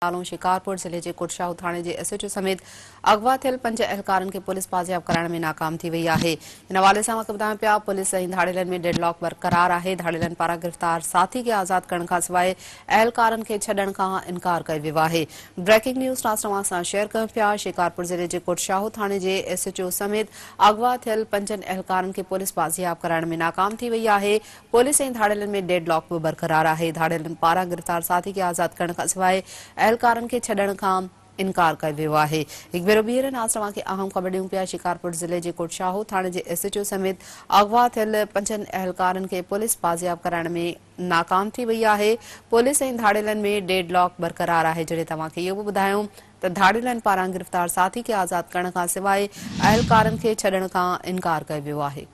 नालों शिकारपुर जिले के कुटशाहू थाने के एसएचओ समेत अगवा थियल 5 एहलकारन के पुलिस बाजियाब कराने में नाकाम थी वही है। इन हवाले से ॿुधायूं पिया पुलिस ऐं धाड़ेलन में डेडलॉक बरक़रार है। धाड़ेलन पारां गिरफ़्तार साथी के आज़ाद करण खां सवाइ एहलकारन के छॾण खां इनकार कयो वियो आहे। ब्रेकिंग न्यूज़ तव्हां सां शेयर कयूं पिया। शिकारपुर जिले के कुटशाहू थाने के एसएचओ समेत अगवा थियल 5 एहलकारन के पुलिस बाजियाब कराने में नाकाम थी वही है। पुलिस ऐं धाड़ेलन में डेडलॉक भी बरक़रार है। धाड़ेलन पारां गिरफ़्तार साथी के आज़ाद करण खां सवाइ एहलकारन के छॾण खां इनकार कयो वियो आहे। हिकु भेरो ॿीहर नाज़ तव्हांखे अहम ख़बर ॾियूं पिया। शिकारपुर जिले के कुटशाहू थाने के एसएचओ समेत अगवा थियल 5 एहलकारन के पुलिस बाजियाब कराइण में नाकाम थी वई आहे। पुलिस ऐं धाड़ेलन में डेडलॉक बरक़रार आहे। जॾहिं तव्हांखे इहो बि ॿुधायूं त धाड़ेलन पारां गिरफ़्तार साथी के आज़ाद करण खां सवाइ एहलकारन के छॾण खां इनकार कयो वियो आहे।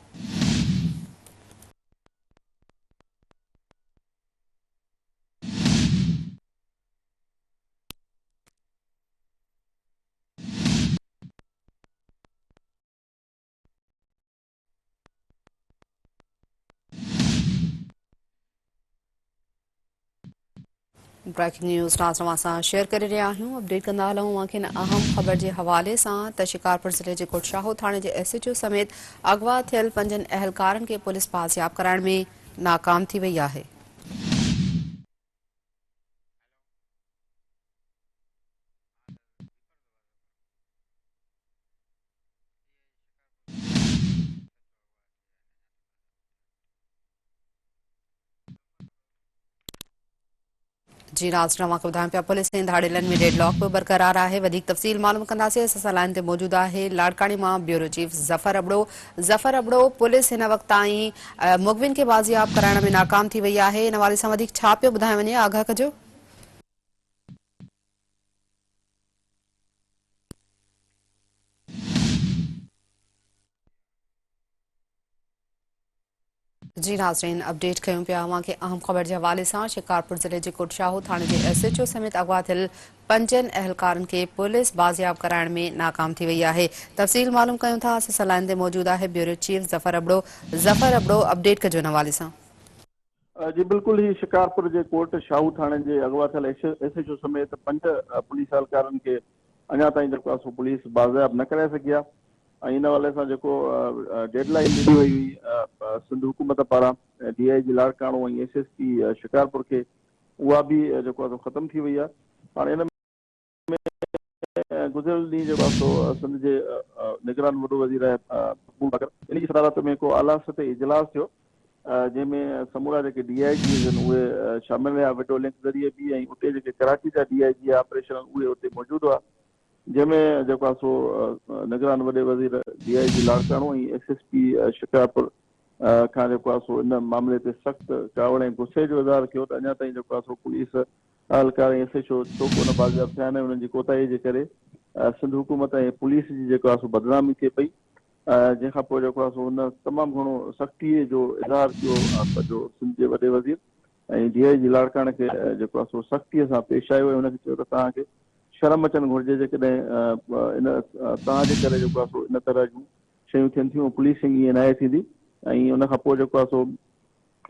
ब्रेकिंग न्यूज़ तव्हां सां शेयर करे रहिया आहियूं। अपडेट कंदा हलूं इन अहम ख़बर के हवाले सां त शिकारपुर जिले के कुटशाहू थाने के एसएचओ समेत अगवा थियल 5 एहलकारन के पुलिस बाजियाब कराइण में नाकाम थी वई आहे। जी नाज़ तव्हांखे ॿुधायूं पिया पुलिस ऐं धाड़ेलन में डेडलॉक भी बरक़रार है। वधीक तफ़सील मालूम कंदासीं। असां लाइन ते मौजूद है लाड़कानी मां bureau chief Zafar Abro. Zafar Abro, police हिन वक़्त ताईं मुग़विन के बाजियाब कराइण में नाकाम थी वई आहे। इन हवाले सां वधीक छा पियो ॿुधाए वञे, आगाह कजो। जी नाज़रीन, अपडेट कयूं पिया अवांखे अहम ख़बर के हवाले से। शिकारपुर जिले के कुटशाहू थाने के एसएचओ समेत अगवा थियल 5 एहलकारन के पुलिस बाजियाब कराइण में नाकाम थी वई है। तफ़सील मालूम कयूं था। असां लाइन ते मौजूद है bureau chief Zafar Abro. Zafar Abro, update कजो इन हवाले सां। जी बिल्कुल ही शिकारपुर के कोट शाहू थाने के अगवा थियल एसएचओ समेत 5 पुलिस एहलकारन के अञा ताईं पुलिस बाज़ाब न कराए सघी आहे। इन हवाले से डेडलाइन ॾिनी वई हुई सिंध हुकूमत पारां डीआईजी लाड़काणो ऐं एसएसपी शिकारपुर के उहा भी ख़त्म थी वई आहे। हाणे इन गुज़िरियल ॾींहुं सिंध के निगरान वॾो वज़ीर इन की सदारत में को आला सतह इजलास थियो जंहिंमें समूरा जेके डीआईजी आहिनि उहे शामिल रहिया वीडियो लिंक ज़रिए भी ऐं उते जेके कराची जा डीआईजी ऑपरेशन उहे उते मौजूद हुआ जंहिंमें जेको आहे सो निगरान वॾे वज़ीर डीआईजी लाड़काणो ऐं एसएसपी शिकारपुर खां जेको आहे सो इन मामले ते सख़्तु कावड़ ऐं गुस्से जो इज़हार कयो त अञा ताईं जेको आहे सो पुलिस एहलकार ऐं एसएचओ छो कोन बाज़ियाब थिया आहिनि। उन्हनि जी कोताही जे करे सिंध हुकूमत ऐं पुलिस जी जेको आहे सो बदनामी थिए पई। जंहिंखां पोइ जेको आहे सो हुन तमामु घणो सख़्तीअ जो इज़हार कयो पंहिंजो सिंध जे वॾे वज़ीर ऐं डीआईजी लाड़काणे खे जेको आहे सो सख़्तीअ सां पेश आयो ऐं हुनखे चयो त तव्हांखे शर्म अचणु घुरिजे जेकॾहिं इन तव्हांजे करे जेको आहे सो इन तरह जूं शयूं थियनि थियूं। पुलिसिंग ईअं नाहे थींदी ऐं उन खां पोइ जेको आहे सो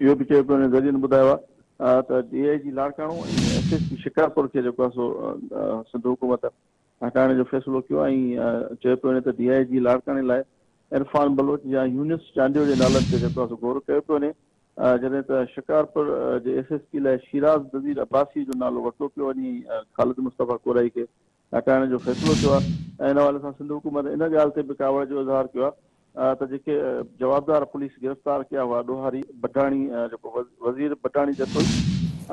इहो बि चयो पियो हुन ज़रिए ॿुधायो आहे त डीआईजी लाड़काणो ऐं एसएसपी शिकारपुर खे जेको आहे सो सिंध हुकूमत हटाइण जो फ़ैसिलो कयो ऐं चयो पियो त डीआईजी लाड़काणे लाइ इरफान बलोच या यूनिस चांडियो के नालनि ते जेको आहे सो गौर कयो पियो वञे जॾहिं त शिकारपुर जे एसएसपी लाइ शिराज नज़ीर अब्बासी जो नालो वरितो पियो वञे ख़ालिद मुस्तफ़ा कोराई खे हटाइण जो फ़ैसिलो कयो आहे। ऐं इन हवाले सां सिंध हुकूमत इन ॻाल्हि ते बि कावड़ जो इज़हार कयो आहे त जेके जवाबदार पुलिस गिरफ़्तार कया हुआ ॾोहारी बटाणी जेको वज़ीर बटाणी जतोई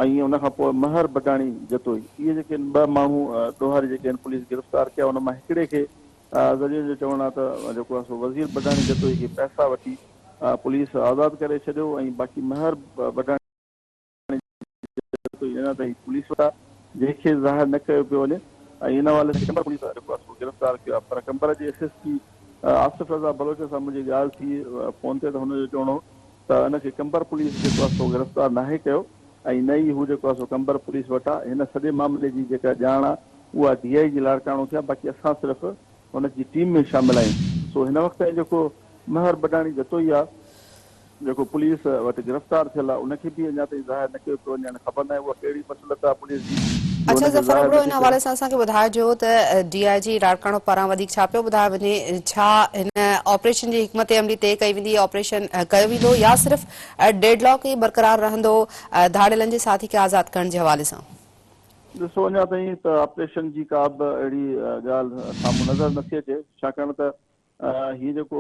ऐं उन खां पोइ महर बटाणी जतोई इहे जेके 2 माण्हू ॾोहारी जेके आहिनि पुलिस गिरफ़्तार कया उन मां हिकिड़े खे ज़रिए जो चवणु आहे त जेको आहे सो वज़ीर बटाणी जतोई खे पैसा वठी पुलिस आज़ादु करे छॾियो ऐं बाक़ी महर बटाणी अञा ताईं पुलिस वटां जंहिंखे ज़ाहिर न कयो पियो वञे ऐं इन हवाले सां कंबर पुलिस जेको आहे सो गिरफ़्तार कयो आहे। पर कंबर जे एसएसपी आसिफ रज़ा बलोच सां मुंहिंजी ॻाल्हि थी फ़ोन ते त हुनजो चवणो त हिनखे कंबर पुलिस जेको आहे सो गिरफ़्तार नाहे कयो ऐं न ई हू जेको आहे सो कंबर पुलिस वटां हिन सॼे मामले जी जेका ॼाण आहे उहा डीआईजी लाड़काणो थिया। बाक़ी असां सिर्फ़ु हुनजी टीम में शामिल आहियूं। सो हिन वक़्त ताईं जेको महर बटाणी जतोई आहे जेको पुलिस वटि गिरफ़्तार थियल आहे उनखे बि अञा ताईं ज़ाहिर न कयो पियो वञे। ख़बर न आहे उहा कहिड़ी मसलत आहे पुलिस जी अच्छा ज़फ़र अबड़ो इन हवाले सां असांखे ॿुधाइजो त DIG राड़काणो पारां वधीक छा पियो ॿुधायो वञे, छा हिन ऑपरेशन जी हिकमत अमली तइ कई वेंदी, ऑपरेशन कयो वेंदो या सिर्फ़ डेडलॉक ई बरक़रार रहंदो धाड़ेलनि जे साथी खे आज़ाद करण जे हवाले सां? ॾिसो अञा ताईं त ऑपरेशन जी का बि अहिड़ी ॻाल्हि साम्हूं नज़र नथी अचे, छाकाणि त हीअ जेको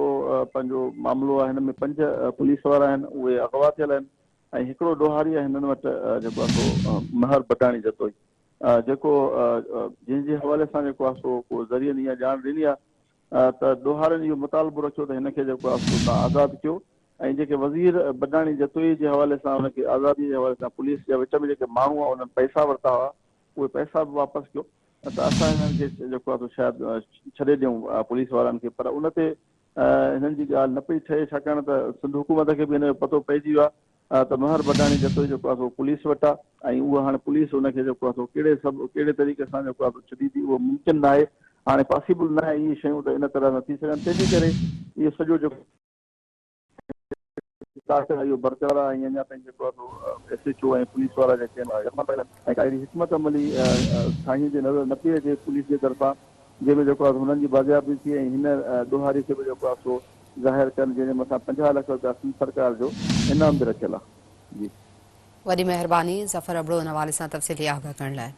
पंहिंजो मामिलो आहे हिन में 5 पुलिस वारा आहिनि उहे अगवा थियल आहिनि ऐं हिकिड़ो ॾोहारी आहे हिननि वटि जेको आहे सो महर बटाणी जतोई जेको जंहिंजे हवाले सां जेको आहे सो को ज़रिए इहा ॼाण ॾिनी आहे त ॾोहारनि इहो मुतालबो रखियो त हिनखे जेको आहे सो तव्हां आज़ादु कयो ऐं जेके वज़ीर बडाणी जतोई जे हवाले सां हुनखे आज़ादी जे हवाले सां पुलिस जे विच में जेके माण्हू आहे उन्हनि पैसा वरिता हुआ उहे पैसा बि वापसि कयो त असां हिननि खे जेको आहे सो शायदि छॾे ॾियूं पुलिस वारनि खे, पर उन ते हिननि जी ॻाल्हि न पई ठहे छाकाणि त सिंध हुकूमत खे बि हिन जो पतो पइजी वियो आहे त महर बडाणी जतोई जेको आहे सो पुलिस वटि आहे ऐं उहा हाणे पुलिस हुनखे जेको आहे सो कहिड़े तरीक़े सां जेको आहे सो छॾी थी उहो मुमकिन न आहे, हाणे पॉसिबल न आहे इहे शयूं त इन तरह न थी सघनि, तंहिंजे करे इहो सॼो जेको इहो बरक़रार आहे ऐं अञा ताईं जेको आहे सो SHO ऐं पुलिस वारा जेके आहिनि ऐं का अहिड़ी हिकमत अमली साईं जे नज़र न पई अचे पुलिस जे तरफ़ां जंहिंमें जेको आहे हुननि जी बाज़ियाबी थी ऐं हिन ॾोहारी खे बि जेको आहे सो ज़ाहिर कनि जंहिंजे मथां 50 लख रुपया सरकार जो इनाम बि रखियल आहे। जी वॾी महिरबानी ज़फ़र अबड़ो इन हवाले सां तफ़सीली आगाह करण लाइ।